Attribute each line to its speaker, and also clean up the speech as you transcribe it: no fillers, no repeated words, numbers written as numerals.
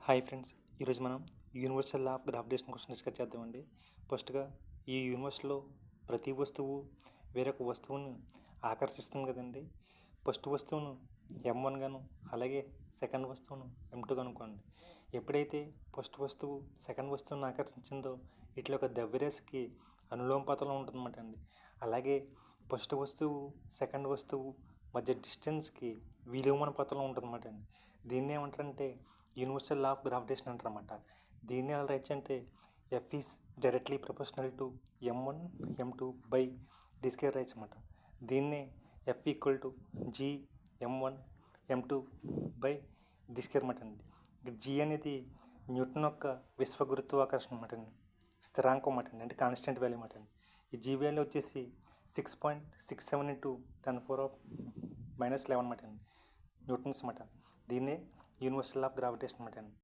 Speaker 1: Hi friends, ఈరోజు మనం universal law of gravitation question discuss చేద్దామండి. ఫస్ట్గా ఈ యూనివర్స్లో ప్రతి వస్తువు వేరొక వస్తువును ఆకర్షిస్తుంది కదండి. ఫస్ట్ వస్తువును M1 గాను, అలాగే సెకండ్ వస్తువును M2 అనుకోండి. ఎప్పుడైతే ఫస్ట్ వస్తువు సెకండ్ వస్తువును ఆకర్షించిందో ఇట్లా ఒక ద్రవ్యరాశికి అనులోమపాతంలో ఉంటుందన్నమాట అండి. అలాగే ఫస్ట్ వస్తువు సెకండ్ వస్తువు మధ్య డిస్టెన్స్కి విలోమానుపాతంలో ఉంటుందన్నమాట అండి. దీన్ని ఏమంటారంటే యూనివర్సల్ లా ఆఫ్ గ్రావిటేషన్ అంటారన్నమాట. దీన్ని ఎలా రైట్ అంటే F is directly proportional to M1 M2 by D square writes అన్నమాట. దీన్నే F equal to G M1 M2 by D square అన్నమాట అండి. ఇక్కడ G అనేది న్యూటన్ యొక్క విశ్వ గురుత్వాకర్షణ అన్నమాట అండి, స్థిరాంకం అన్నమాట అండి, అంటే కాన్స్టెంట్ వాల్యూ అన్నమాట అండి. ఈ G వాల్యూ వచ్చేసి 6.67 ఇంటూ 10⁻⁻11 అన్నమాట అండి, న్యూటన్స్ అన్నమాట. దీన్నే యూనివర్సల్ ఆఫ్ గ్రావిటేషన్ అన్నమాట అండి.